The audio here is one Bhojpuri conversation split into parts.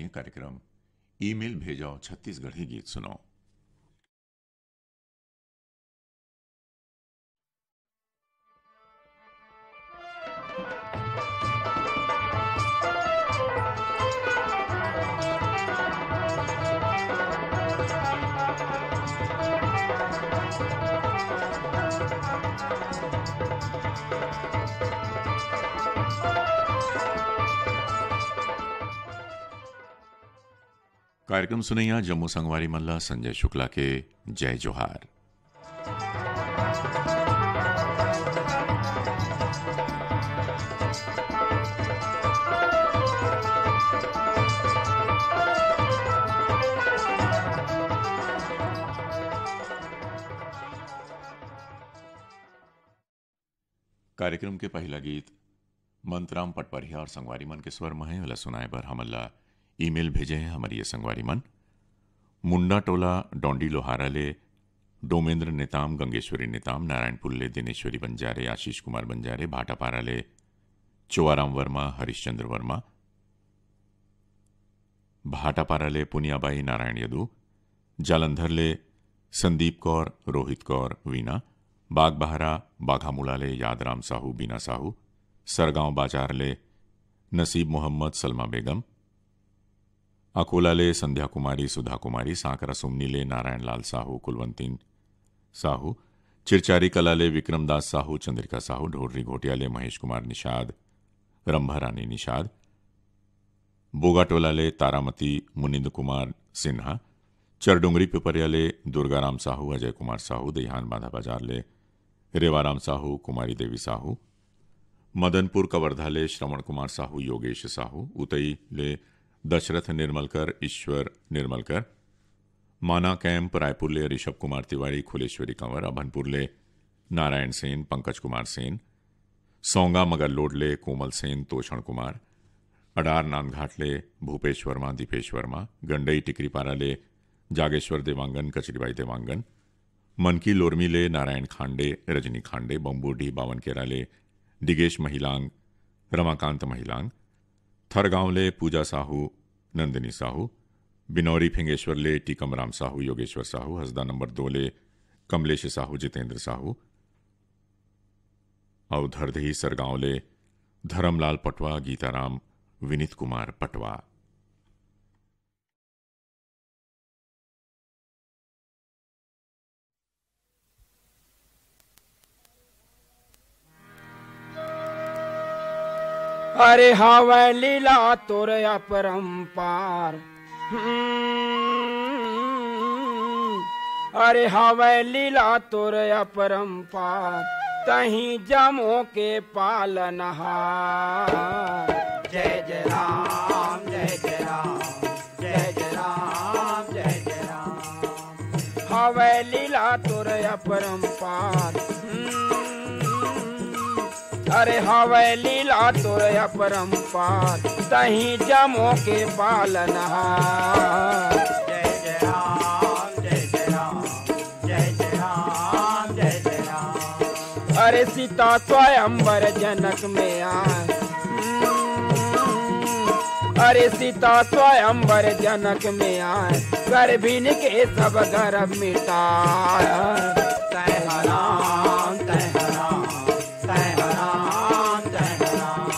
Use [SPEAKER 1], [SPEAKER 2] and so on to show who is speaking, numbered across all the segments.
[SPEAKER 1] ये कार्यक्रम ईमेल भेजाओ छत्तीसगढ़ी गीत सुनो। कार्यक्रम सुनैया जम्मू संगवारी मल्ला संजय शुक्ला के जय जोहार। कार्यक्रम के पहला गीत मंतराम पटपरिया और संगवारी मन के स्वर में है सुनाए बर हमल्ला ईमेल भेजे हैं हमारी ये संगवारी मन। मुंडा टोला डोंडी लोहारा ले डोमेंद्र नेताम, गंगेश्वरी नेताम, नारायणपुर ले दिनेश्वरी बंजारे, आशीष कुमार बंजारे, भाटापारा ले चोआराम वर्मा, हरिश्चंद्र वर्मा, भाटापारा ले पुनियाबाई नारायण यदू, जालंधर ले संदीप कौर, रोहित कौर, वीना, बागबहरा बाघामुला ले यादराम साहू, बीना साहू, सरगांव बाजार ले नसीब मोहम्मद, सलमा बेगम, अकोला ले संध्या कुमारी, सुधा कुमारी, सांकरा सुमनी ले नारायण लाल साहू, कुलवंतीन साहू, चिरचारी कला ले विक्रमदास साहू, चंद्रिका साहू, ढोर्री घोटिया ले महेश कुमार निषाद, रंभा रानी निषाद, बोगाटोला ले तारामती मुनिंद कुमार सिन्हा, चरडुंगरी पिपरिया ले दुर्गाराम साहू, अजय कुमार साहू, देहान बांधा बाजार ले रेवाराम साहू, कुमारी देवी साहू, मदनपुर कवर्धा ले श्रवण कुमार साहू, योगेश साहू, उतई ले दशरथ निर्मलकर, ईश्वर निर्मलकर, माना कैंप रायपुर ले ऋषभ कुमार तिवारी, खुलेश्वरी कंवर, अभनपुर ले नारायण सेन, पंकज कुमार सेन, सौंगा मगरलोड ले कोमल सेन, तोषण कुमार, अडार नांदघाट ले भूपेश वर्मा, दीपेश वर्मा, गंडई टिकरीपारा ले जागेश्वर देवांगन, कचरीबाई देवांगन, मनकी लोरमी ले नारायण खांडे, रजनी खांडे, बम्बूडी बावनकेरा ले डिगेश महिलांग, रमाकांत महिलांग, थरगांव ले पूजा साहू, नंदिनी साहू, बिनौरी फिंगेश्वर ले टीकम राम साहू, योगेश्वर साहू, हसदा नंबर 2 ले कमलेश साहू, जितेंद्र साहू, अवधरदही सरगांव ले धर्मलाल पटवा, गीताराम, विनीत कुमार पटवा।
[SPEAKER 2] अरे हावै लीला तोर अपरंपार, अरे हावै लीला तोर अपरंपार, तहीं जमो के पालनहार। जय जय राम, जय जय राम, जय जय राम, जय जय राम। हावै लीला तोर अपरंपार, अरे हावै लीला तोर अपरंपार, तहीं जमो के पालनहार। जय जय राम, जय जय राम, जय जय राम, जय जय राम। अरे सीता स्वयंवर जनक में आए, अरे सीता स्वयंवर जनक में आए, गर्भिन के सब गर्भ मिटाए। तय राम, तय राम, तय राम, तय राम।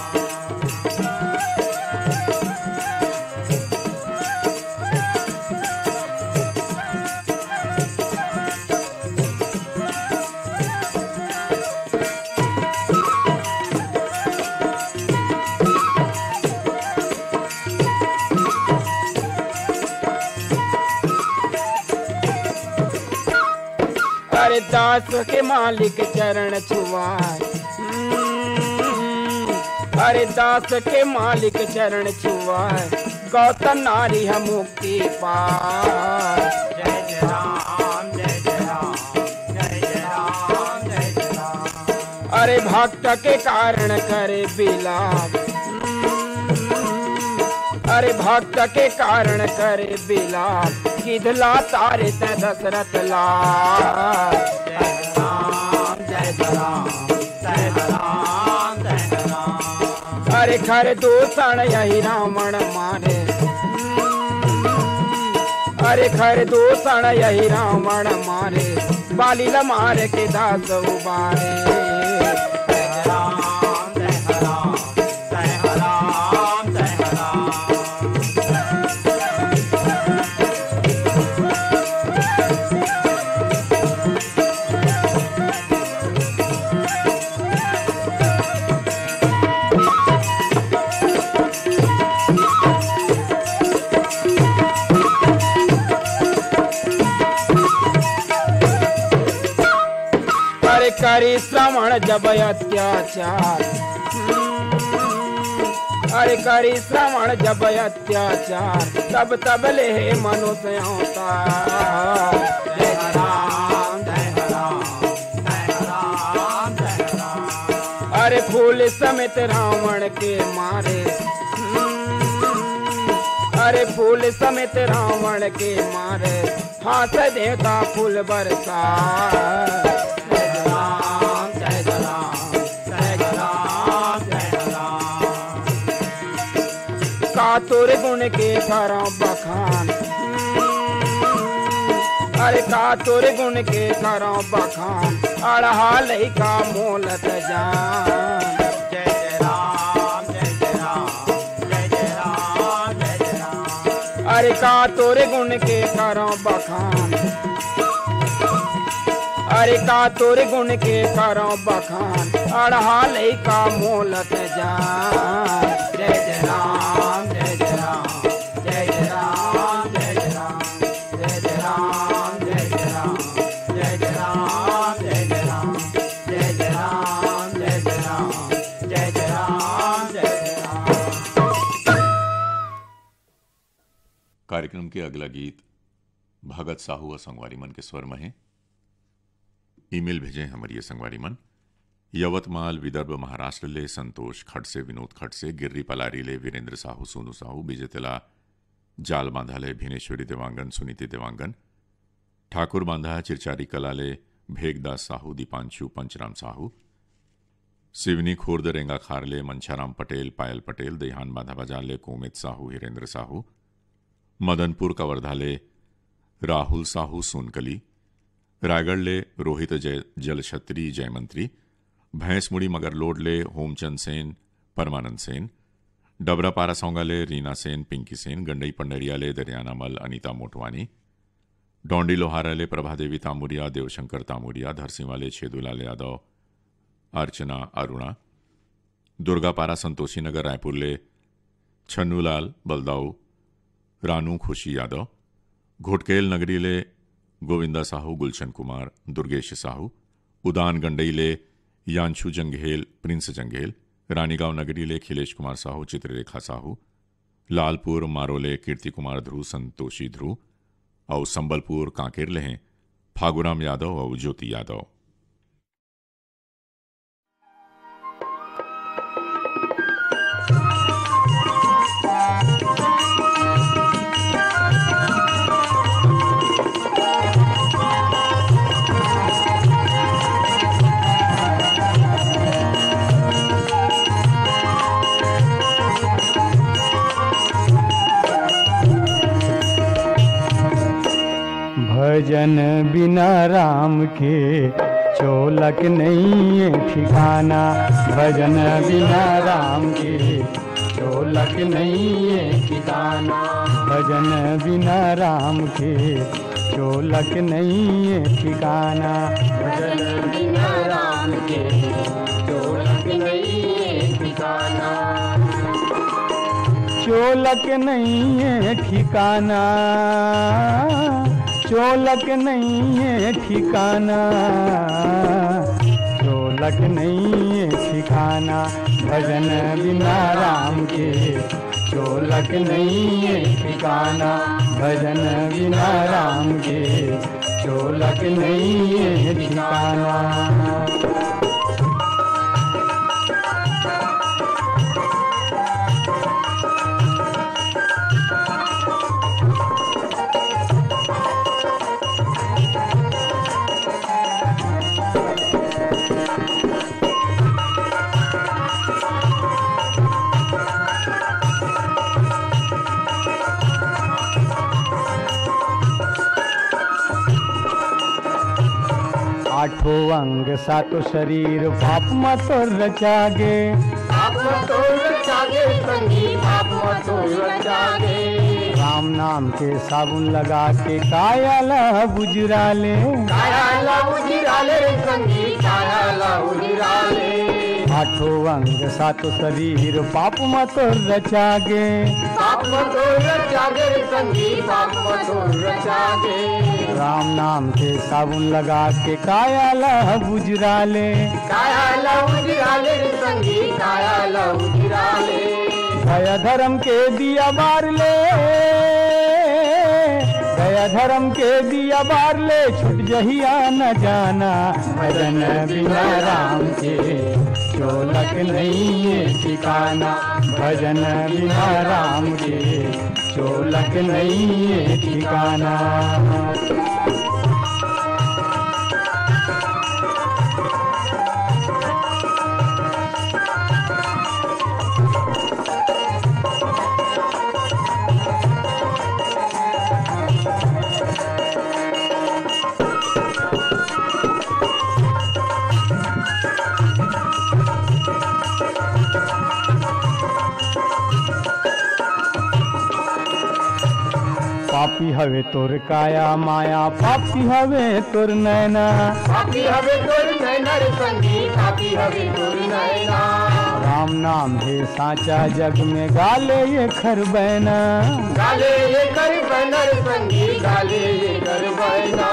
[SPEAKER 2] अरे दास के मालिक चरण छुआए, अरे दास के मालिक चरण छुआए, गौतम नारी हम मुक्ति पाए। जय जय राम, जय जय राम, जय जय राम, जय जय राम। अरे भक्त के कारण करे बिलाप, अरे भक्त के कारण करे बिलाप, किधला तारे ते दशरथ लाल। जय राम, जय राम, जय राम, जय राम। अरे खर दूषण यही रावण मारे, अरे खर दूषण यही रावण मारे, बाली ल मार के दास उबारे। जय राम जय राम जय राम जय राम। करी श्रवण जब अत्याचार, अरे करी श्रवण जब अत्याचार, तब तब ले मनुष्य अवतार। जय राम जय राम जय राम जय राम। अरे फूल समेत रावण के मारे, अरे फूल समेत रावण के मारे, हाथ देता फूल बरसा। कातुर गुण के करो बखान, अरे कातुर गुण के करो बखान, अड़हा लई का मोलत जान। जय जय राम जय जय राम जय जय राम जय जय राम। अरे कातुर गुण के करो बखान, अरे कातुर गुण के करो बखान, अड़हा लई का मोलत जान। जय जय राम जय जय राम जय जय राम जय जय राम जय जय राम जय जय राम जय जय राम जय जय राम जय जय राम जय जय राम जय जय राम जय जय राम।
[SPEAKER 1] कार्यक्रम के अगला गीत भगत साहू और संगवारी मन के स्वर में है। ईमेल भेजें हमारी संगवारी मन यवतमाल विदर्भ महाराष्ट्र ले संतोष खड़से, विनोद खड़से, गिर्री पलारी ले वीरेंद्र साहू, सोनू साहू, बीजेतला जाल बांधा ले भीनेश्वरी देवांगन, सुनीति देवांगन, ठाकुर बांधा चिरचारी कला ले भेगदास साहू, दीपांशु पंचराम साहू, सिवनी खुर्द रेंगा खार ले मंछाराम पटेल, पायल पटेल, देहान बांधा बाजार ले कोमित साहू, हिरेंद्र साहू, मदनपुर कवर्धा ले राहुल साहू सोनकली, रायगढ़ ले रोहित जल छत्री जयमंत्री, भैंसमुड़ी मगरलोड ले होमचंद सेन, परमानंद सेन, डबरापारा सौंगा ले रीना सेन, पिंकी सेन, गंडई पंडरिया ले दरियाना मल अनीता मोटवानी, डोंडी लोहारा ले प्रभादेवी तामुरिया, देवशंकर तामुरिया, धरसीवा ले छेदूलाल यादव, अर्चना अरुणा, दुर्गापारा संतोषी नगर रायपुर ले छन्नूलाल बलदाऊ, रानू खुशी यादव, घोटकेल नगरी ले गोविंदा साहू, गुलशन कुमार, दुर्गेश साहू, उदान गंडई ले यांशु जंघेल, प्रिंस जंघेल, रानीगांव नगरी ले खिलेश कुमार साहू, चित्ररेखा साहू, लालपुर मारोले कीर्ति कुमार ध्रुव, संतोषी ध्रुव और संबलपुर कांकेर ले हैं फागुराम यादव और ज्योति यादव।
[SPEAKER 3] भजन बिना राम के चोलक नहीं है ठिकाना, भजन बिना राम के चोलक नहीं है ठिकाना, भजन बिना राम के चोलक नहीं है ठिकाना, भजन बिना राम के चोलक नहीं है ठिकाना, चोलक नहीं है ठिकाना, चोलक नहीं है ठिकाना, चोलक नहीं है ठिकाना, भजन बिना राम के चोलक नहीं है ठिकाना, भजन बिना राम के चोलक नहीं है ठिकाना। आठों अंग सातो शरीर पाप मत रचागे,
[SPEAKER 2] पाप मत रचागे संगी, पाप मत रचागे।
[SPEAKER 3] राम नाम के साबुन लगा के काया ला बुजराले,
[SPEAKER 2] काया ला उजिराले संगी, काया ला उजिराले।
[SPEAKER 3] आठों अंग सातो शरीर पाप मत रचागे,
[SPEAKER 2] पाप मत रचागे संगी, पाप मत रचागे।
[SPEAKER 3] राम नाम के साबुन लगा के काया ला बुजराले,
[SPEAKER 2] काया ला उजिराले संगी, काया ला उजिराले।
[SPEAKER 3] दया धर्म के दिया बार ले, दया धर्म के दिया बार ले, छुट जहिया न जाना। भजन बिना राम के चोलक नहीं है ठिकाना, भजन बिना राम के चोलक नहीं है ठिकाना। पापी हवे तोर काया माया, पापी हवे तोर नैना,
[SPEAKER 2] पापी हवे तोर नैना रे संगी, पापी हवे तोर नैना।
[SPEAKER 3] राम नाम है साचा जग में गाले ये खरबैना,
[SPEAKER 2] गाले ये कर बैनर संगी, गाले ये कर बैना।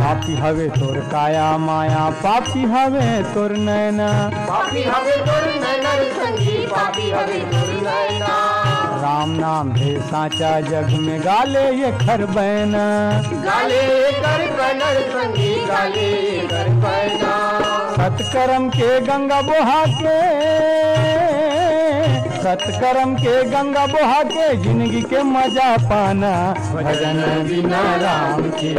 [SPEAKER 3] पापी हवे तोर काया माया, पापी हवे तोर नैना,
[SPEAKER 2] पापी हवे तोर नैना रे संगी, पापी हवे तोर नैना।
[SPEAKER 3] राम नाम है साचा जग में गाले ये खरबैना,
[SPEAKER 2] गाले ये कर बैनर संगी, गाले ये कर बैना।
[SPEAKER 3] सतकर्म के गंगा बोहा के, सतकर्म के गंगा बोहा के, जिंदगी के मजा पाना। भजन बिना राम के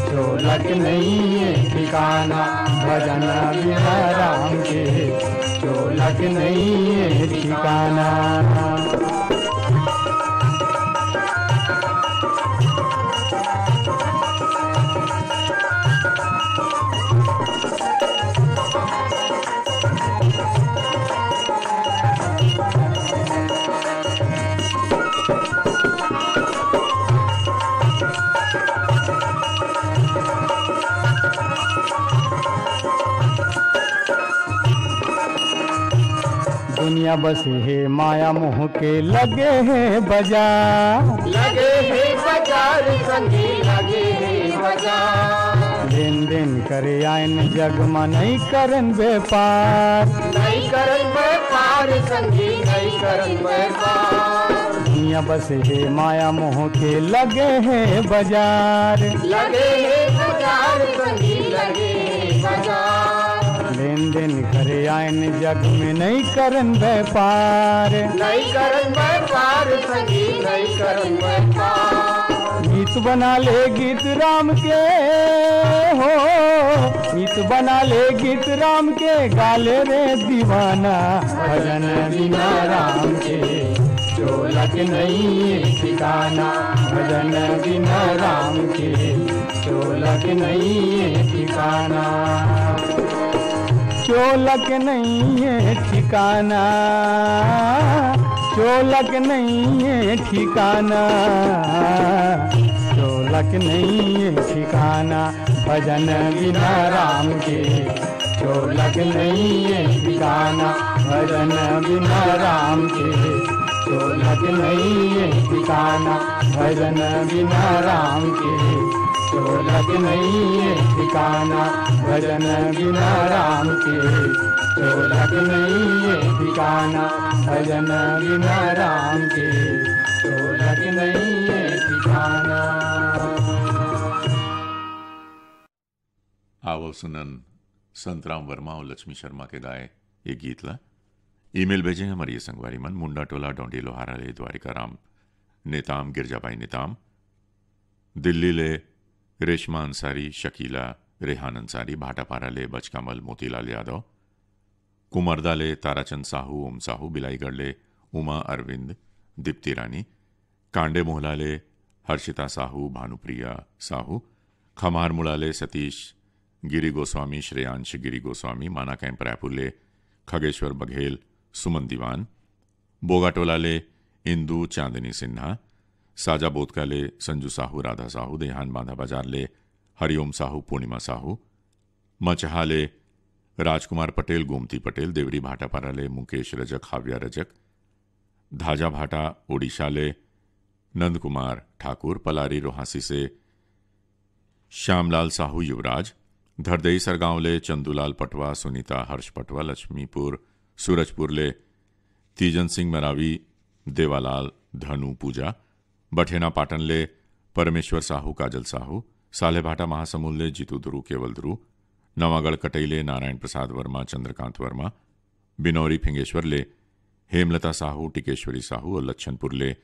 [SPEAKER 3] चोलक नहीं है ठिकाना, भजन बिना राम के चोलक नहीं है ठिकाना। दुनिया बसे है माया मोह के लगे है बाजार,
[SPEAKER 2] लगे है बाजार संगी, लगे है बाजार।
[SPEAKER 3] लेन देन करे आयन जग में नहीं करन व्यापार,
[SPEAKER 2] नहीं करन व्यापार संगी, नहीं करन व्यापार।
[SPEAKER 3] दुनिया बसे है माया मोह के लगे है बाजार,
[SPEAKER 2] लगे है बाजार संगी, लगे है बाजार।
[SPEAKER 3] लेन देन करे आयन जग में नहीं करन व्यापार,
[SPEAKER 2] नहीं करन व्यापार संगी, नहीं करन व्यापार।
[SPEAKER 3] गीत बना ले गीत राम के हो, गीत बना ले गीत राम के, गाले रे दीवाना। भजन बिना राम के चोलक नहीं है ठिकाना, भजन बिना राम के चोलक नहीं है ठिकाना, चोलक नहीं है ठिकाना, चोलक नहीं है ठिकाना, चोलक नहीं है ठिकाना। भजन बिना राम के चोलक नहीं है ठिकाना, भजन बिना राम के चोलक नहीं है ठिकाना, भजन बिना राम के चोलक नहीं है ठिकाना, भजन बिना राम के चोलक नहीं है ठिकाना, भजन बिना राम के चोलक नहीं है ठिकाना।
[SPEAKER 1] आवो सुनन संतराम वर्मा और लक्ष्मी शर्मा के गाए ये गीत ला। ईमेल भेजे हमारी ये संगवारी मन मुंडा टोला डोंडी लोहारा ले द्वारिका राम नेताम गिरजाबाई नेताम, दिल्ली ले रेशमा अंसारी, शकीला, रेहान अंसारी, भाटापारा ले बचकामल मोतीलाल यादव, कुमरदा ले ताराचंद साहू, ओम साहू, बिलाईगढ़ ले उमा अरविंद, दीप्ति रानी, कांडे मोहला ले हर्षिता साहू, भानुप्रिया साहू, खमार मुड़ा ले सतीश गिरी गोस्वामी, श्रेयांश गिरी गोस्वामी, माना कैंप रायपुरले खगेश्वर बघेल, सुमन दीवान, बोगाटोलाले इंदू चांदनी सिन्हा, साजा बोधकाले संजू साहू, राधा साहू, देहान बांधा बाजारले हरिओम साहू, पूर्णिमा साहू, मचहाले राजकुमार पटेल, गोमती पटेल, देवरी भाटापाराले मुकेश रजक, हाव्या रजक, धाजा भाटा ओडिशाले नंद कुमार ठाकुर, पलारी रोहासी से श्यामलाल साहू, युवराज, धरदई सरगांवले चंदूलाल पटवा, सुनीता हर्ष पटवा, लक्ष्मीपुर सूरजपुरले तीजन सिंह मरावी, देवालाल धनु पूजा, बठेना पाटनले परमेश्वर साहू, काजल साहू, सालेभाटा महासमुंदले जीतू ध्रुव, केवल ध्रुव, नवागढ़ कटईले नारायण प्रसाद वर्मा, चंद्रकांत वर्मा, बिनौरी फिंगेश्वरले हेमलता साहू, टिकेश्वरी साहू और लच्छनपुरले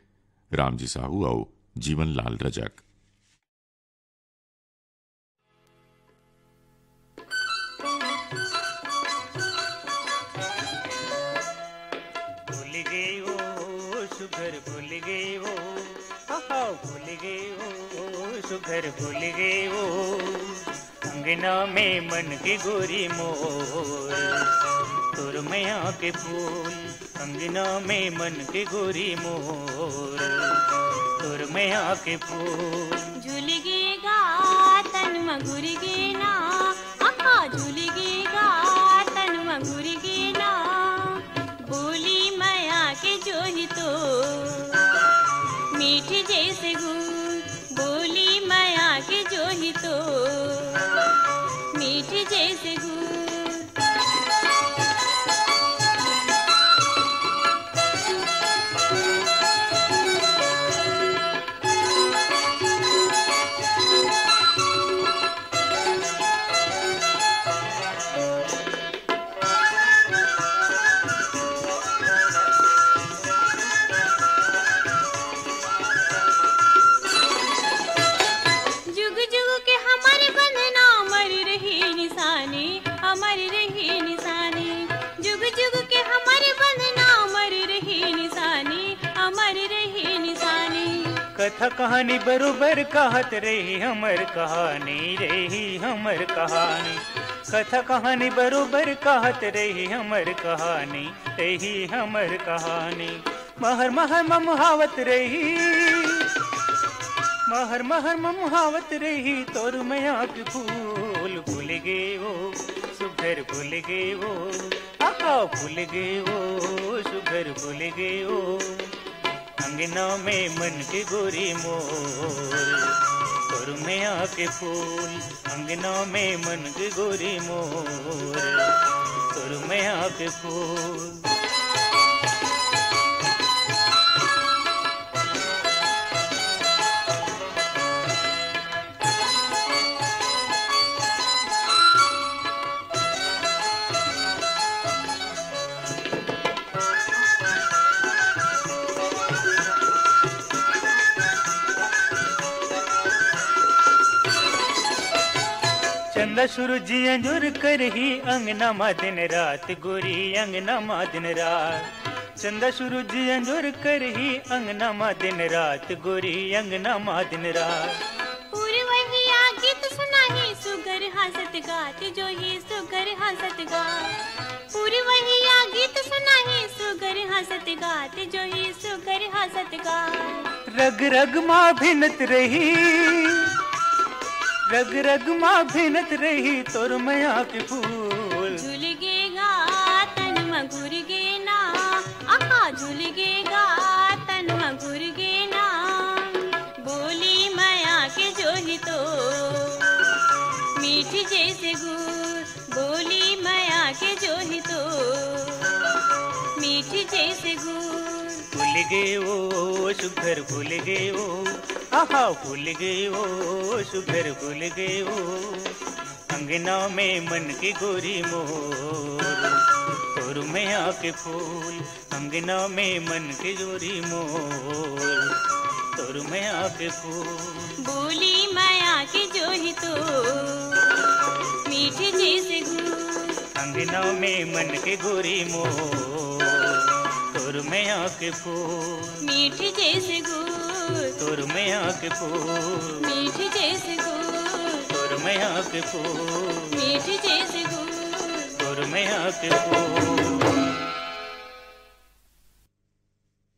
[SPEAKER 1] रामजी साहू और जीवनलाल रजक।
[SPEAKER 4] भूल गए वो सुघर, भूल गए वो, भूल गए वो सुघर, भूल गए वो अंगना में मन की गोरी मोर, तोर मैया के फूल, अंगना में मन की गोरी मोर, तोर मैया के फूल।
[SPEAKER 5] झूलगेगा तन मघुरगे ना, आहा झूलगेगा तन मघुरगे ना, बोली मैया के जोही तो मीठी जैसे गुड़, बोली मैया के जोही तो मीठी जैसे गुड़।
[SPEAKER 4] कथा कहानी बरोबर कहत रही हमर कहानी, रही हमर कहानी, कथा कहानी बरोबर कहत रही हमर कहानी, रही हमर कहानी। महर महर ममुहावत रही, महर महर ममुहावत रही, तोर मैया के फूल, भूल गए वो सुघर, भूल गए वो, आहा भूल गए वो सुघर, भूल गए वो अंगना में मन की गोरी मोर, तोर मैया के फूल, अंगना में मन की गोरी मोर, तोर मैया के फूल। चंदा सूरजी अंजुर करही अंगना मा दिन रात, गोरी अंगना मा दिन रात, चंदा सूरजी अंजुर करही अंगना मा दिन रात, गोरी अंगना मा दिन रात।
[SPEAKER 5] पूरी वही गीत सुनाही सुगर हंसत गात, जो ही सुगर हंसत गात, पूरी वही गीत सुनाही सुगर हंसत गात, जो ही सुगर हंसत गात।
[SPEAKER 4] रग रग माँ भिनत रही, रग रग माँ भिनत रही, तोर मैया के फूल।
[SPEAKER 5] झूलगेगा तन मघुरगे ना, आहा झूलगेगा तन मघुरगे ना, बोली मैया के जोही तो मीठी जैसे गुड़, बोली मैया के जोही तो मीठी जैसे गुड़।
[SPEAKER 4] भूल गए वो सुघर, भूल गए वो, आहा भूल गए वो सुघर, भूल गए वो अंगना में मन की गोरी मोर, तोर मैया के फूल, अंगना में मन की गोरी मोर, तोर मैया के फूल।
[SPEAKER 5] बोली मैया के जोही तो मीठी जैसे गुड़,
[SPEAKER 4] अंगना में मन की गोरी मोर, तोर मैया के फूल,
[SPEAKER 5] मीठी जैसे गुड़,
[SPEAKER 4] तोर मैया के फूल,
[SPEAKER 5] मीठी जैसे गुड़।
[SPEAKER 4] सुरमया के फूल
[SPEAKER 5] मीठ जैसे गुल
[SPEAKER 4] सुरमया के फूल।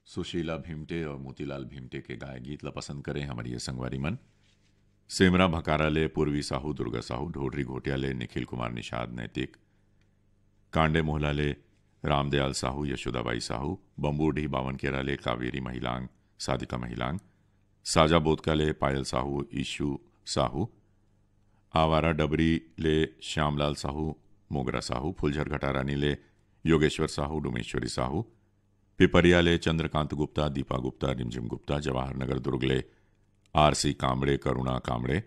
[SPEAKER 1] सुशीला भीमटे और मोतीलाल भीमटे के गाए गीत ला पसंद करें हमारी ये संगवारी मन। सेमरा भकाराले पूर्वी साहू दुर्गा साहू, ढोडरी घोटियाले निखिल कुमार निषाद नैतिक, कांडे मोहलाले रामदयाल साहू यशोदाबाई साहू, बंबूढ़ी बावनकेराले कावेरी महिलांग साधिका महिलांग, साजा बोधकाले पायल साहू ईशु साहू, आवारा डबरी ले श्यामलाल साहू मोगरा साहू, फुलझर घटारानी ले योगेश्वर साहू डुमेश्वरी साहू, पिपरिया ले चंद्रकांत गुप्ता दीपा गुप्ता रिमझिम गुप्ता, जवाहर नगर दुर्ग ले आरसी कामड़े करुणा कामड़े,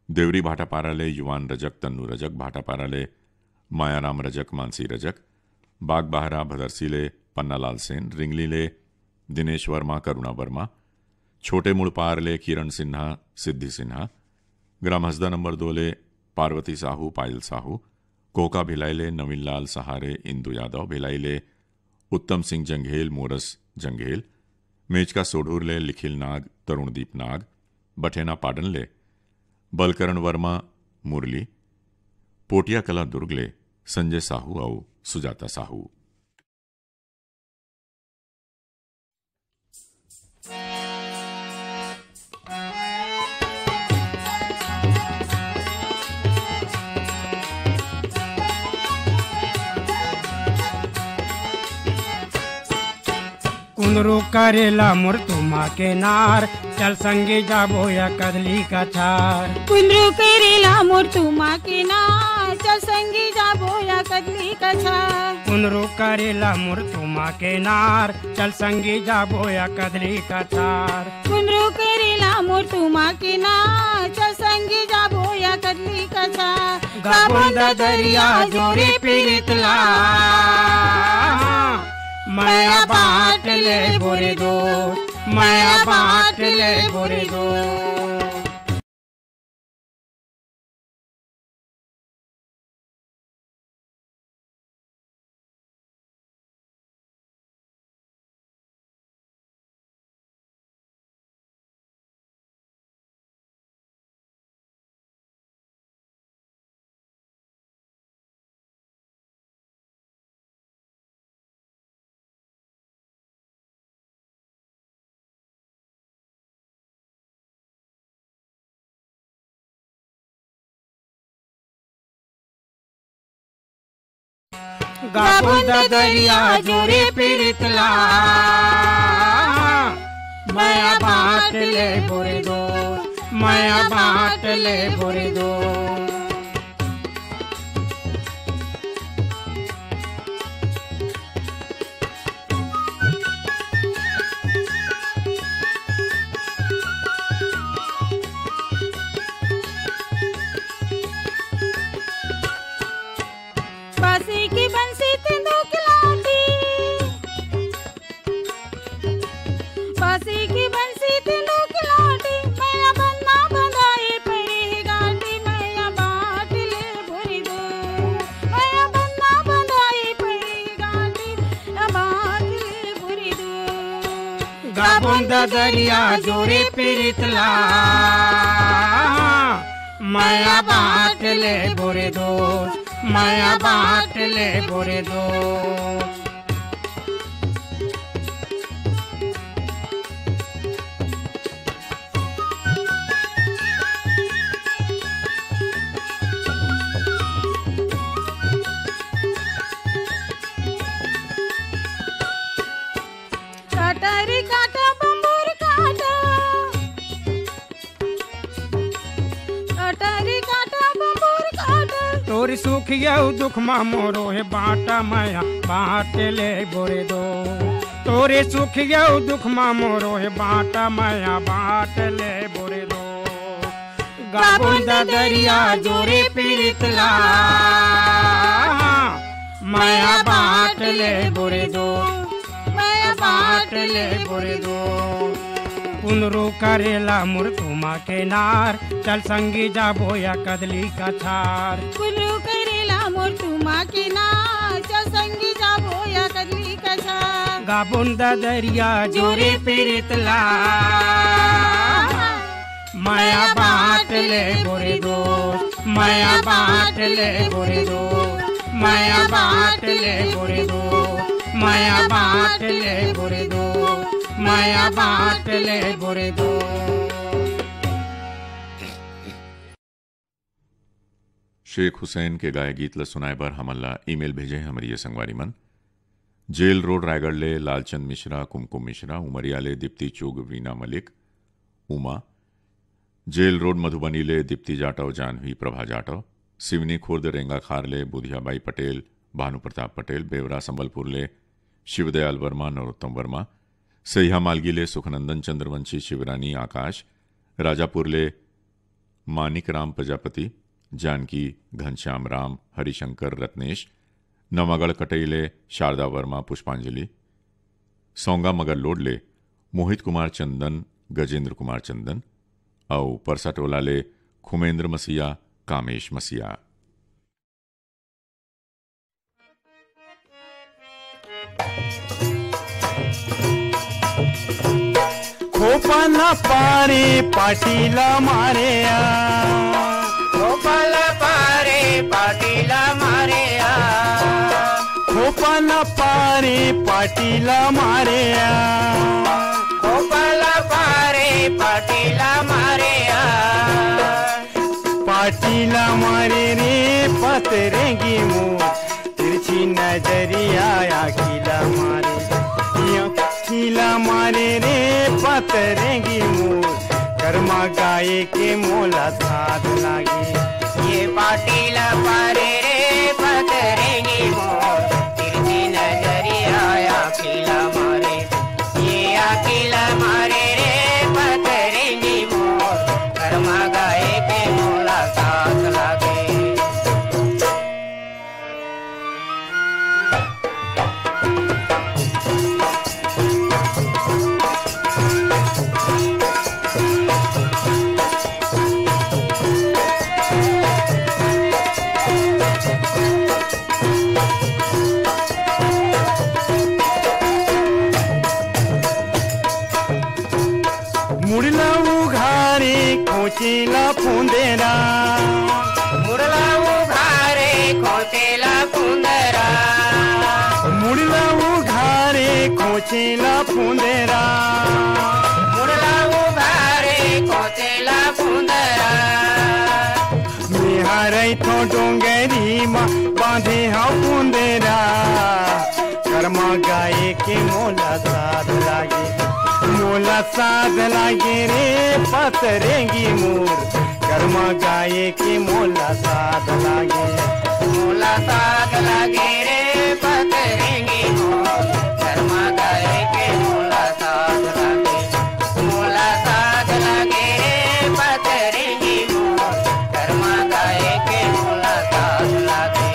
[SPEAKER 1] देवरी भाटापारा ले युवान रजक तन्नू रजक, भाटापारा ले मायाराम रजक मानसी रजक, बाग बहरा भदरसी ले पन्नालाल सेन, रिंगली ले दिनेश वर्मा करुणा वर्मा, छोटे मुड़पार ले किरण सिन्हा सिद्धि सिन्हा, ग्राम हसदा नंबर 2 ले पार्वती साहू पायल साहू, कोका भिलाई ले नवीन लाल सहारे इंदु यादव, भिलाई ले उत्तम सिंह जंघेल मोरस जंघेल, मेचका सोढूर ले लिखिल नाग तरुणदीप नाग, बठेना पाडन ले बलकरण वर्मा मुरली, पोटिया कला दुर्ग ले संजय साहू और सुजाता साहू।
[SPEAKER 2] कुंदरू करेला मुर्तुमा के नार, चल संगे जाबो या कदली का छार।
[SPEAKER 5] कुंदरू करेला मुर्तुमा के नार, चल संगे जाबो या कदली का छार।
[SPEAKER 2] कुंदरू करेला मुर्तुमा के नार, चल संगे जाबो या कदली का छार।
[SPEAKER 5] कुंदरू करेला मुर्तुमा के नार, चल संगे जाबो या कदली का छार।
[SPEAKER 2] गाबुंदा दरिया जोरे पीरितला, माया बाट ले बोरे दो, माया बाट ले बोरे दो। गाबुंदा दरिया जोरे पीरितला, माया बाट ले बोरे दो, माया बाट ले बोरे दो।
[SPEAKER 5] बांसी की बंसी तेंदुक लाटी, बांसी की बंसी तेंदुक लाटी, मैया बन्ना बंधाई पड़ी गाटी, मैया बाट ले बोरी दो, मैया बन्ना बंधाई पड़ी गाटी, बाट ले बोरी दो।
[SPEAKER 2] गाबुंदा दरिया जोरे पीरितला, माया बाट ले बोरे दो, माया बाट ले बोरे दो।
[SPEAKER 5] कटरी काटा बंबूर काटा, कटरी काटा बंबूर काटा।
[SPEAKER 2] तोरी सुख यऊ दुख मा मोरो है बाटा, माया बाट ले बोरे दो। तोरे सुख यऊ दुख मा मोरो है बाटा, माया बाट ले बोरे दो। गाबुंदा दरिया जोरे पीरितला, माया बाट ले बोरे दो, माया बाट ले बोरे दो। कुंदरू करेला मुर्तुमा के नार, चल संगी जाबो या कदली का छार।
[SPEAKER 5] कुंदरू करेला मुर्तुमा के नार, चल संगी जाबो या कदली का छार।
[SPEAKER 2] गाबुंदा दरिया जोरे पीरितला, माया बाट ले बोरे दो, माया बांट ले गोरे दो, माया बांट ले गोरे दो, माया बांट ले गोरे दो, माया बांट ले गोरे दो।
[SPEAKER 1] शेख हुसैन के गाए गीत ल सुनाए बर हमन ला ईमेल भेजे हमारी ये संगवारी मन। जेल रोड रायगढ़ ले लालचंद मिश्रा, कुमकुम मिश्रा, उमरिया ले दीप्ति चुग, वीना मलिक, उमा। जेल रोड मधुबनी ले दीप्ति जाटव, जानवी, प्रभा जाटव। सिवनी खुर्द रेंगा खार ले बुधियाबाई पटेल, भानु प्रताप पटेल। बेवरा संबलपुर ले शिवदयाल वर्मा, नरोत्तम वर्मा। सहिया मालगी ले सुखनंदन चंद्रवंशी, शिवरानी, आकाश। राजापुर ले मानिक राम प्रजापति, जानकी, घनश्याम राम, हरिशंकर, रत्नेश। नवागढ़ कटई ले शारदा वर्मा, पुष्पांजलि। सौंगा मगर लोड ले मोहित कुमार चंदन, गजेंद्र कुमार चंदन। और परसाटोला ले खुमेंद्र मसीहा, कामेश मसीहा।
[SPEAKER 3] खोपन पारे पाटीला मारेया,
[SPEAKER 2] खोपन पारे पाटीला मारेया,
[SPEAKER 3] खोपन पारे पाटीला मारेया,
[SPEAKER 2] खोपन पारे पाटीला मारेया।
[SPEAKER 3] पाटीला मारे रे पतरेंगी मुँह, तिरछी नजरिया अखिला मारे, अखिला मारे रे पतरेंगी मुँह, कर्मा गाये के मोला साथ लागे।
[SPEAKER 2] ये पाटीला पारे रे पतरेंगी मोर, तिरछी नजरिया अखिला मारे, ये अखिला मारे रे पतरेंगी मोर, कर्मा गाये के मोला साथ लागे।
[SPEAKER 3] मुड़ला उघारे खोचेला फुंदेरा,
[SPEAKER 2] मुरला उघारे खोचेला फुंदरा,
[SPEAKER 3] मुड़ला उघारे खोचेला फुंदेरा,
[SPEAKER 2] मुरला उघारे खोचेला फुंदरा।
[SPEAKER 3] बिहारै थो डोंगरी मा बांधे हा फुंदेरा, कर्मा गाये के मोला साध लागे, मोला साध लागे रे पतरेंगी मोर, कर्मा गाये के मोला साध लागे।
[SPEAKER 2] मोला साथ लागे रे पतरेंगी मोर, कर्मा गाये के मोला साथ लागे। मोला साथ लागे रे पतरेंगी मोर, कर्मा गाये के मोला साथ लागे।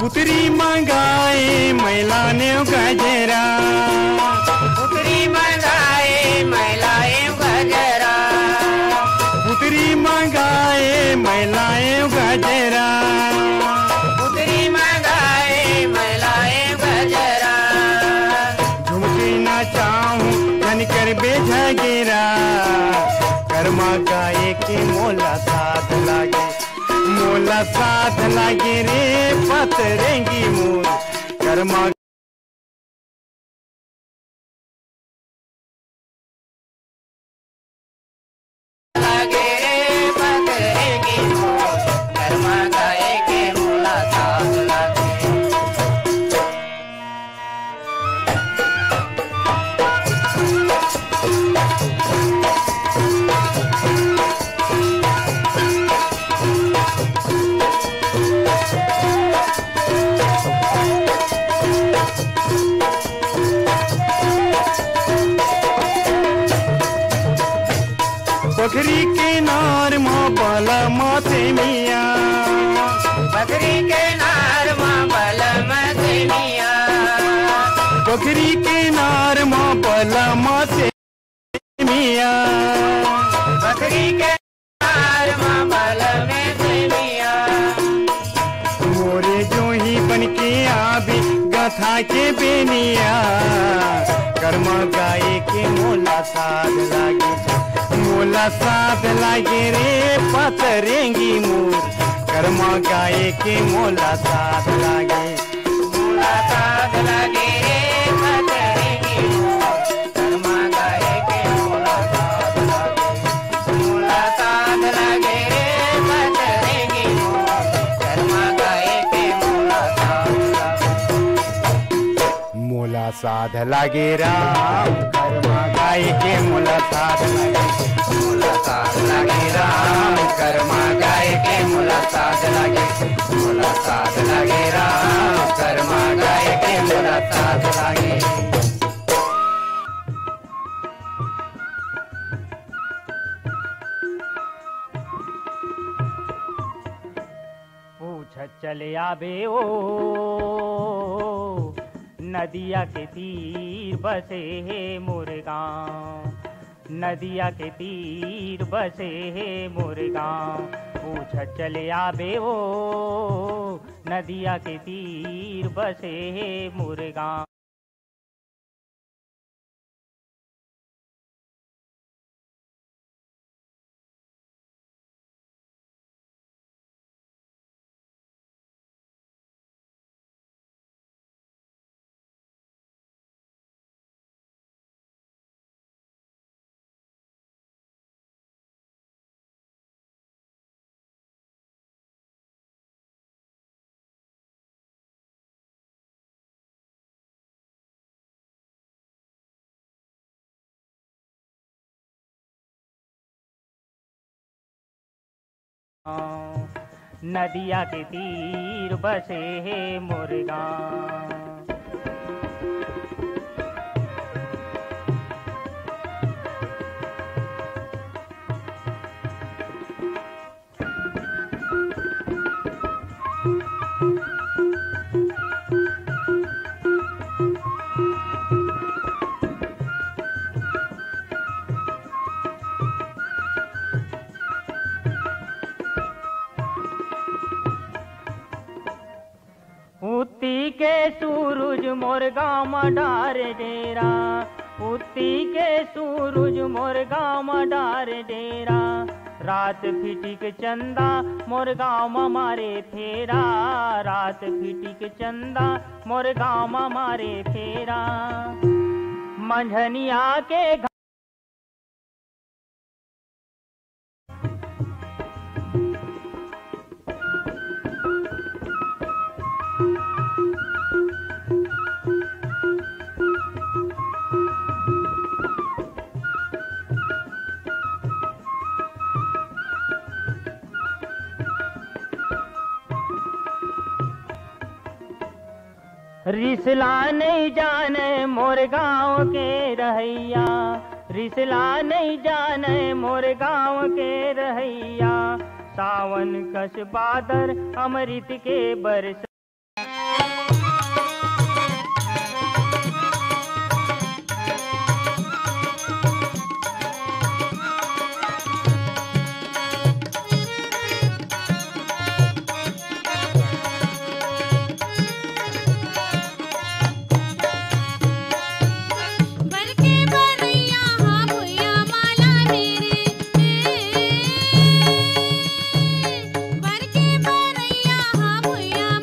[SPEAKER 3] पुतरी मंगाए मैलाने गजरा,
[SPEAKER 2] पुतरी मंगाए मैलाए गजरा,
[SPEAKER 3] पुतरी मंगाए मैलाए गजरा,
[SPEAKER 2] पुतरी मंगाए मैलाए गजरा।
[SPEAKER 3] झुमके ना चाहूं धन कर बेझगेरा, कर्मा गाये के मोला साथ लागे, मोला साथ लागे रे पतरेंगी मोर, कर्मा
[SPEAKER 2] लागे रे पतरेंगी मोर, कर्मा गाये के मोला साथ लागे।
[SPEAKER 3] बकरी के नार माँ बाला माथे मिया,
[SPEAKER 2] बकरी के नार माँ बलम से मिया,
[SPEAKER 3] बकरी के नार के बेनिया कर्मा गाय के मोला साध लागे, मोला साध लागे रे पतरेंगी मोर, कर्मा गाय के मोला साध लागे, मोला साध लागे रे पतरेंगी मोर, कर्मा गाय के मोला साध लागे, मोला साध लागे रे पतरेंगी मोर, कर्मा गाय के मोला साध लागे, मोला साध लागे राम कर्मा गाय के मोला साध लागे, मोला साध लागे राम कर्मा गाय के मोला साध लागे, मोला साध लागे राम कर्मा गाय के मोला साध लागे। पूछ चले आबे ओ नदिया के तीर बसे है मुर्गांव, नदिया के तीर बसे है मुर्गांव, पूछ चले आबे ओ नदिया के तीर बसे है मुर्गांव। नदिया के तीर बसे है मुर्गांव। उती के सूरज मोर गाँव डार डेरा, उती के सूरज मोर गाँव डार डेरा, रात फिटिक चंदा मोर गाँव मारे फेरा, रात फिटिक चंदा मोर गाँव मारे फेरा, मंझनिया के रिसला नहीं जाने मोर गाँव के रहैया, रिसला नहीं जाने मोर गाँव के रहैया, सावन कस बादर अमृत के बरस।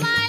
[SPEAKER 5] माला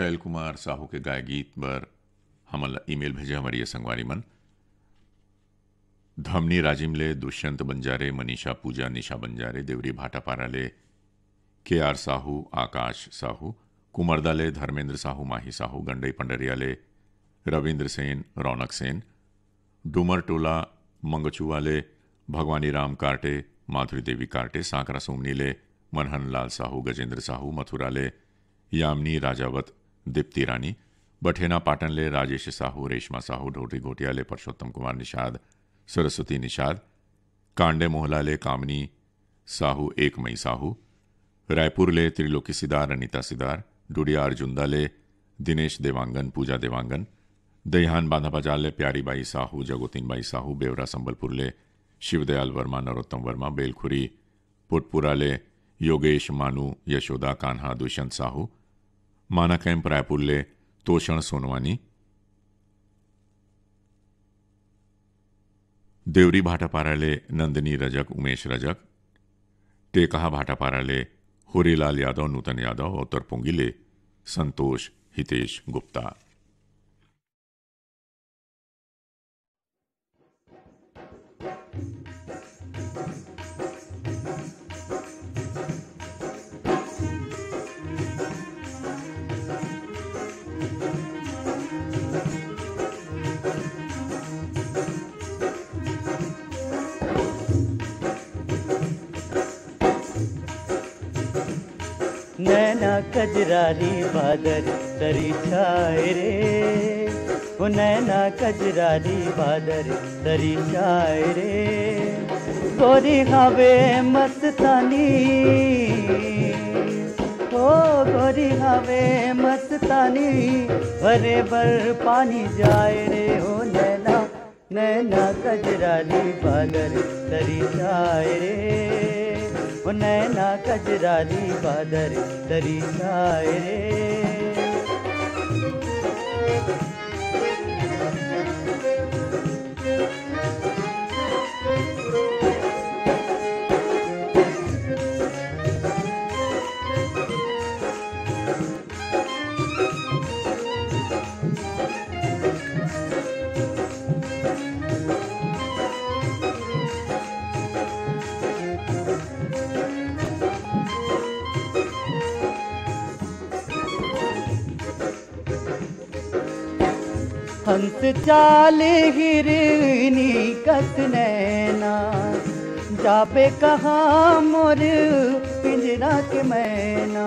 [SPEAKER 1] शैल कुमार साहू के गाय गीत पर हम ईमेल भेजे हमारी ये संगवारी मन धमनी राजिमले दुष्यंत बंजारे मनीषा पूजा निशा बंजारे देवरी भाटापाराले KR साहू आकाश साहू कुमरदाले धर्मेंद्र साहू माही साहू गंडई पंडरियाले रविंद्र सेन रौनक सेन डूमर टोला मंगचुवाले भगवानी राम कार्टे माधुरी देवी कार्टे सांकरा सोमनीले मनहन लाल साहू गजेंद्र साहू मथुराले यामिनी राजावत दीप्ति रानी बठेना पाटनले राजेश साहू रेशमा साहू ढोटी घोटियाले परसोत्तम कुमार निषाद सरस्वती निषाद कांडे मोहलाले कामनी साहू एक मई साहू रायपुरले त्रिलोकी सिदार अनिता सिदार डुडिया अर्जुंदाले दिनेश देवांगन पूजा देवांगन दहिहान बांधाबाजाले प्यारीबाई साहू जगोतीनबाई साहू बेवरा संबलपुरले शिवदयाल वर्मा नरोत्तम वर्मा बेलखुरी पुटपुराले योगेश मानू यशोदा कान्हा दुष्यंत साहू माना कैंप रायपुरले तोषण सोनवानी देवरी भाटापाराले नंदिनी रजक उमेश रजक टेकहा भाटापाराले होरीलाल यादव नूतन यादव और तरपुंगिले संतोष हितेश गुप्ता।
[SPEAKER 3] नैना कजरारी बादर तरी छाए रे, वो नैना कजरारी बादर तरी छाए रे, गोरी हवे मस्तानी, ओ गोरी हवे मस्तानी, भरे भर पानी जाए रे, ओ नैना नैना कजरारी बादर तरी छाए रे, ओ नैना कजरारी बादर तरी छाए रे। हंस चाल हिरनी कस नैना, जाबे कहाँ मोर पिंजरा के मैना,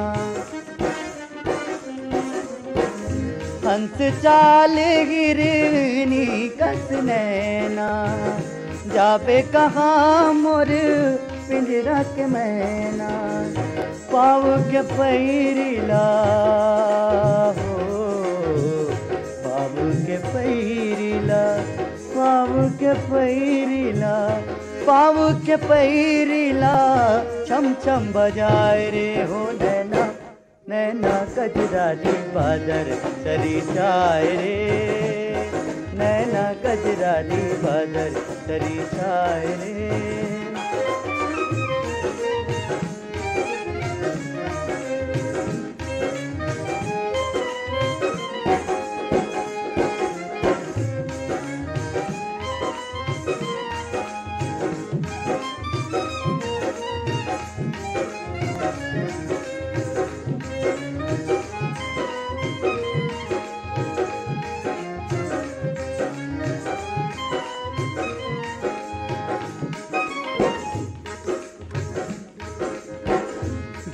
[SPEAKER 3] हंस चाल हिरनी कस नैना, जाबे कहाँ मोर पिंजरा के मैना, पाव के पैरिला के पैरिला, पाव के पैरिला, पाव के पैरिला, छम छम बजाए रे, हो नैना नैना कजरारी बादर तरी छाए रे, नैना कजरारी बादर तरी छाए रे।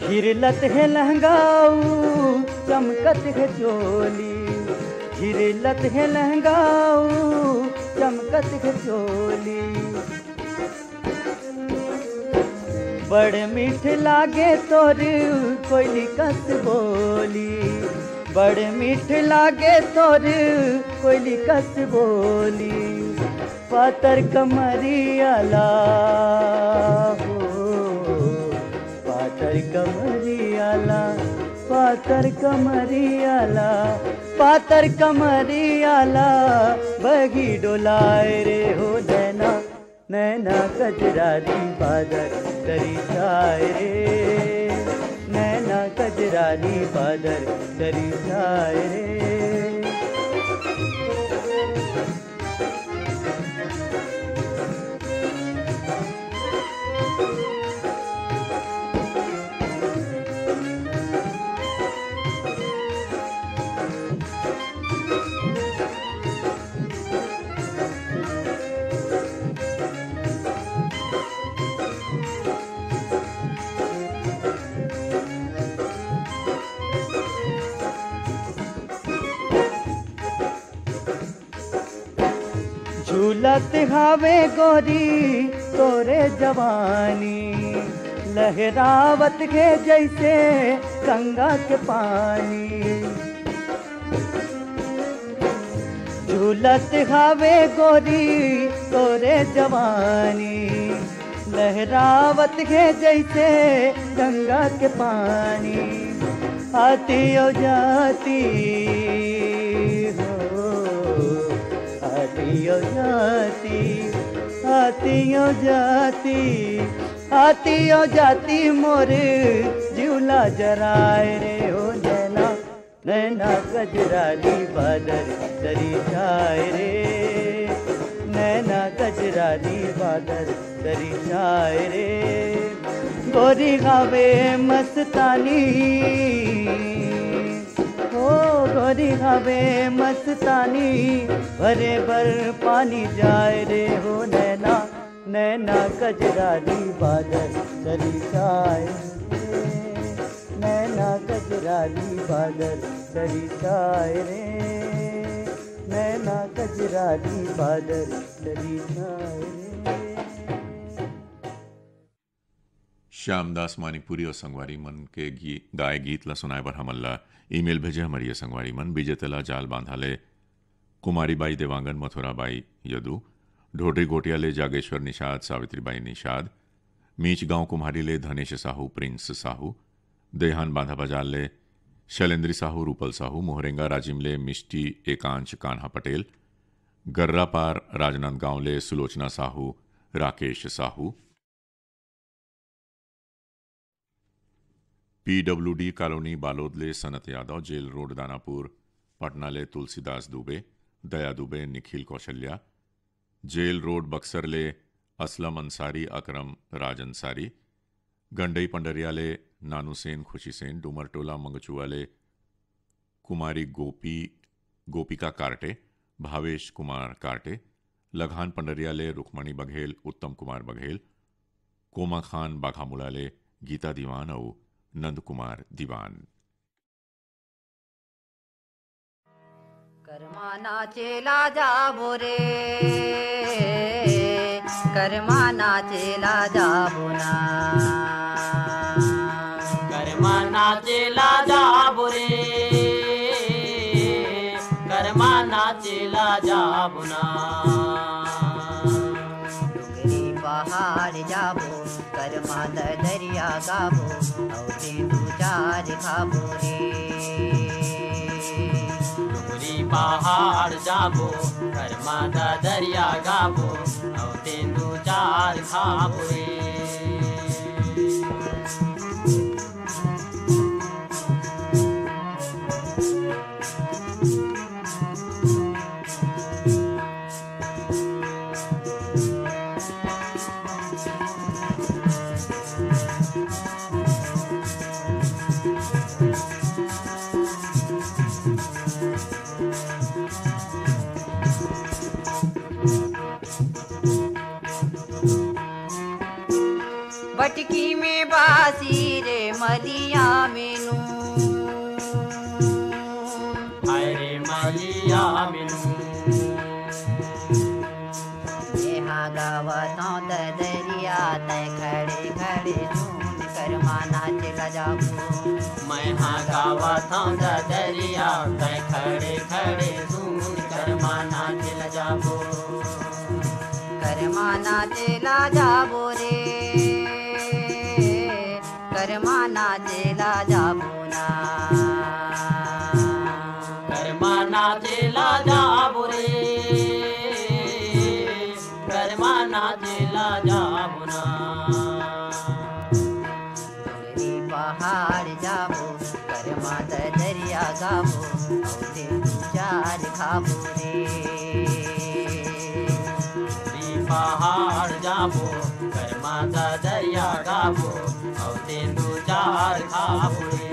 [SPEAKER 3] घिरलत है लहंगाऊ चमकत है चोली, घिरलत है लहंगाऊ चमकत है चोली, बड़ मीठ लागे तोर कोयली कस बोली, बड़ मीठ लागे तोर कोयली कस बोली, पातर कमरियाला पातर कमरियाला, पातर कमरियाला, पातर कमरियाला, बगी डोलाए रे, हो नैना नैना कजरारी बादर तरी छाए रे, नैना कजरारी बादल तरी जाए रे। झूलत हावे गोरी तोरे जवानी, लहरावत के जैसे गंगा के पानी। झूलत हावे गोरी तोरे जवानी, लहरावत के जैसे गंगा के पानी। आती ओ जाती आतियो जाती, आतियो जाती, आतियो जाती मोर झूला जराए रे। ओ नैना नैना कजरारी बादल तरी जाए रे, नैना कजरारी बादल तरी जाए रे। गोरी गावे मस्तानी, ओ गोरी हवे मस्तानी, भरे भर पानी जाए रे। हो नैना नैना कजरारी बादल तरी जाए रे, नैना कजरारी बादल तरी जाए रे, नैना कजरारी बादल तरी जाए रे।
[SPEAKER 1] श्यामदास मानिकपुरी और संगवारी मन के गाय गीत ला सुनाए बर हमला ईमेल भेजे हमारी संगवारी मन बीजेतला जाल बांधाले कुमारीबाई देवांगन मथुराबाई यदु, ढोडरी गोटियाले जागेश्वर निषाद सावित्रीबाई निषाद, मीच गांव कुम्हारी ले धनेश साहू प्रिंस साहू, देहान बांधा बाजार ले शैलेंद्री साहू रूपल साहू, मोहरेंगा राजिमले मिष्टी एकांश कान्हा पटेल, गर्रा पार राजनांदगांव ले सुलोचना साहू राकेश साहू, PWD कॉलोनी बालोदले सनत यादव, जेल रोड दानापुर पटना ले तुलसीदास दुबे, दया दुबे, निखिल कौशल्या, जेल रोड बक्सर ले असलम अंसारी अकरम राज अंसारी, गंडई पंडरिया ले नानू सेन खुशी सेन, डूमरटोला मंगचुआ ले कुमारी गोपिका कार्टे, भावेश कुमार कार्टे, लघान पंडरिया ले रुक्मणी बघेल उत्तम कुमार बघेल, कोमा खान बाघामुला ले गीता दीवान और नंद कुमार दीवान।
[SPEAKER 6] करमाना चेला जाबो रे, करमाना चेला जाबो ना,
[SPEAKER 2] करमाना चेला जाबो रे, करमाना चेला जाबो ना।
[SPEAKER 6] डुगरी पहाड़ जाबो, करमा दरिया गाबो, और दू चार खाबो रे।
[SPEAKER 2] डुगरी पहाड़ जाबो, करमा दरिया गाबो, और तेंदू चार खाबो रे।
[SPEAKER 6] बटकी में बासी रे मलिया मेनू,
[SPEAKER 2] हाय रे मलिया मेनू।
[SPEAKER 6] यहाँ गावतों दरिया तय खड़े खड़े सुन करमाना चला जाबो।
[SPEAKER 2] मैं हाँ गावतों दरिया तय खड़े खड़े सुन करमाना चला जाबो।
[SPEAKER 6] करमाना चला जाबो रे, करमाना चला जाबो ना,
[SPEAKER 2] करमाना चला जाबो रे, करमाना चला जाबो ना।
[SPEAKER 6] डुगरी पहाड़
[SPEAKER 7] माता दरिया गाबो औ तेंदू चार खाबुरे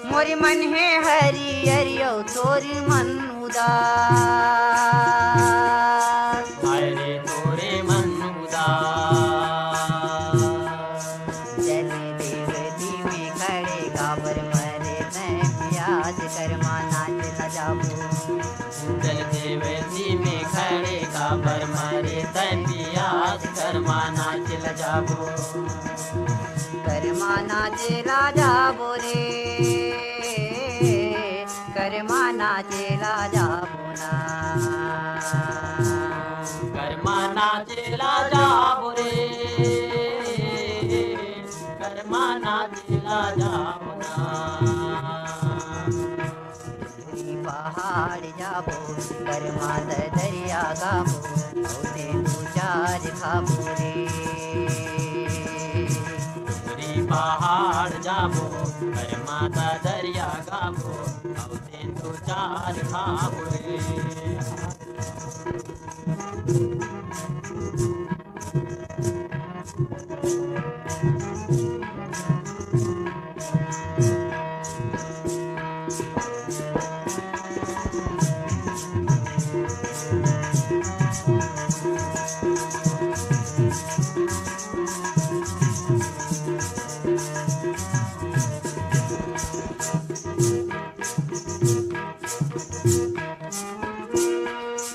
[SPEAKER 6] मोरी मन है हरी हरियो तोरी मन उदास
[SPEAKER 7] हरे तोरे मन उदास
[SPEAKER 6] जले देवती में खड़े गाबर मरे तैं प्याज कर्मा नाच लजाबो
[SPEAKER 7] जल देवती में खड़े काबर मारे तैयाज कर्मा नाच लजाबो
[SPEAKER 6] कर्मा नाचे राजा बोरे कर्मा नाचे राजा बोना
[SPEAKER 7] कर्मा नाचे लाजा बोरे कर्मा नाचे लाजा बोना
[SPEAKER 6] पहाड़ जाबो कर्मा दरिया गाबो औते दू चार खाबो रे
[SPEAKER 7] पहाड़ जाबो कर माता दरिया गाबो औ तेंदू चार खाबो रे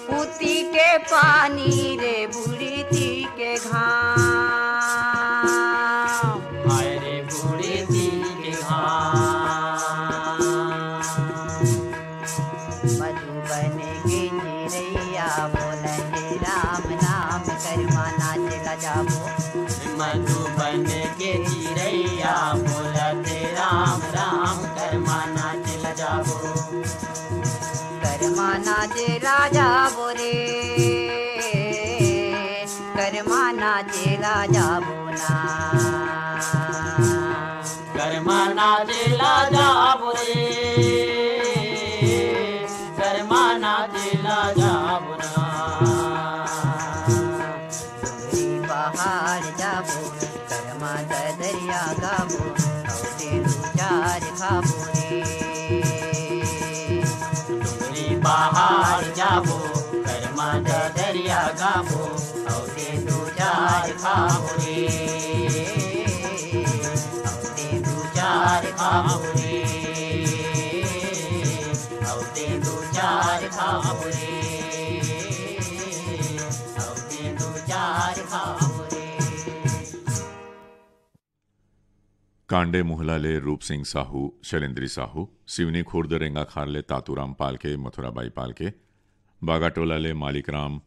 [SPEAKER 6] पूती के पानी रे बुढ़ी थी के घाम
[SPEAKER 7] हाय रे बूढ़ी दी के
[SPEAKER 6] मधुबन के चिड़ैया बोले राम नाम कर्मा नाच लजाबो
[SPEAKER 7] मधुबन के चिड़ैया बोलते राम राम कर्मा नाच लजाबो
[SPEAKER 6] कर्मा नाचे राजा बोरे कर्मा नाचे राजा बोना
[SPEAKER 7] कर्मा नाचे लाजा बोरे कर्मा नाचे लाजा बोना
[SPEAKER 6] डोरी पहाड़ जाबो कर्मा दरिया गाबो औते दू चार खाबो रे
[SPEAKER 7] पहाड़ जाबो कर्मा दरिया गाबो औ तेंदू चार खाबो रे औ तेंदू चार खाबो रे औ तेंदू चार खाबो रे औ तेंदू चार खाबो रे
[SPEAKER 1] कांडे मुहलाले रूप सिंह साहू शैलेंद्री साहू सिवनी खुर्द रेंगा खारले तातूराम पालके मथुराबाई पालके बागाटोलाले मालिकराम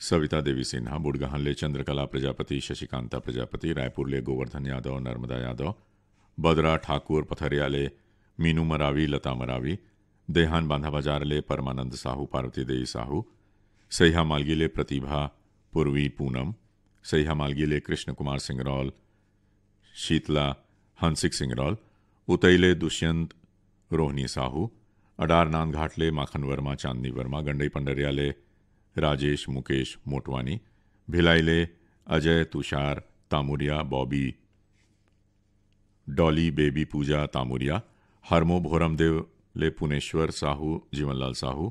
[SPEAKER 1] सविता देवी सिन्हा बुड़गहनले चंद्रकला प्रजापति शशिकांता प्रजापति रायपुरले गोवर्धन यादव नर्मदा यादव बदरा ठाकुर पथरियाले मीनू मरावी लता मरावी देहान बांधा बाजारले परमानंद साहू पार्वती देवी साहू सहिया मालगीले प्रतिभा पूर्वी पूनम सहिया मालगीले कृष्ण कुमार सिंगरौल शीतला हंसिक सिंगरौल उतईले दुष्यंत रोहनी साहू अडार नांदघाटले माखन वर्मा चांदनी वर्मा गंडई पंडरियाले राजेश मुकेश मोटवानी भिलाईले अजय तुषार तामुरिया बॉबी डॉली बेबी पूजा तामुरिया हरमो भोरमदेव ले पुनेश्वर साहू जीवनलाल साहू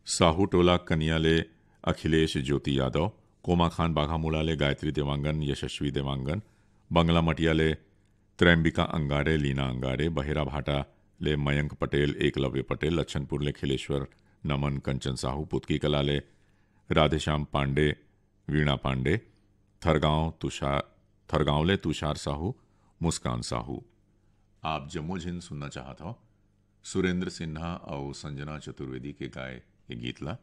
[SPEAKER 1] साहू टोला कनियाले अखिलेश ज्योति यादव कोमा खान बाघामूला ले गायत्री देवांगन यशस्वी देवांगन बंगला मटियाले त्रैम्बिका अंगारे लीना अंगारे बहेरा भाटा ले मयंक पटेल एकलव्य पटेल लच्छनपुर ले खिलेश्वर नमन कंचन साहू पुतकी कला ले राधेश्याम पांडे वीणा पांडे थरगांव ले तुषार साहू मुस्कान साहू। आप जम्मू झिन सुनना चाहत हो सुरेंद्र सिन्हा और संजना चतुर्वेदी के गाए ये गीतला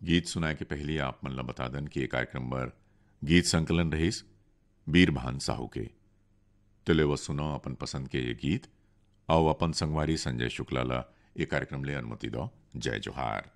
[SPEAKER 1] गीत सुनाए के पहले आप मन ला बता दन कि ये कार्यक्रम पर गीत संकलन रहीस बीरभान साहू के। तिले व सुनो अपन पसंद के ये गीत और अपन संगवारी संजय शुक्ला ला ये कार्यक्रम ले अनुमति दो। जय जोहार।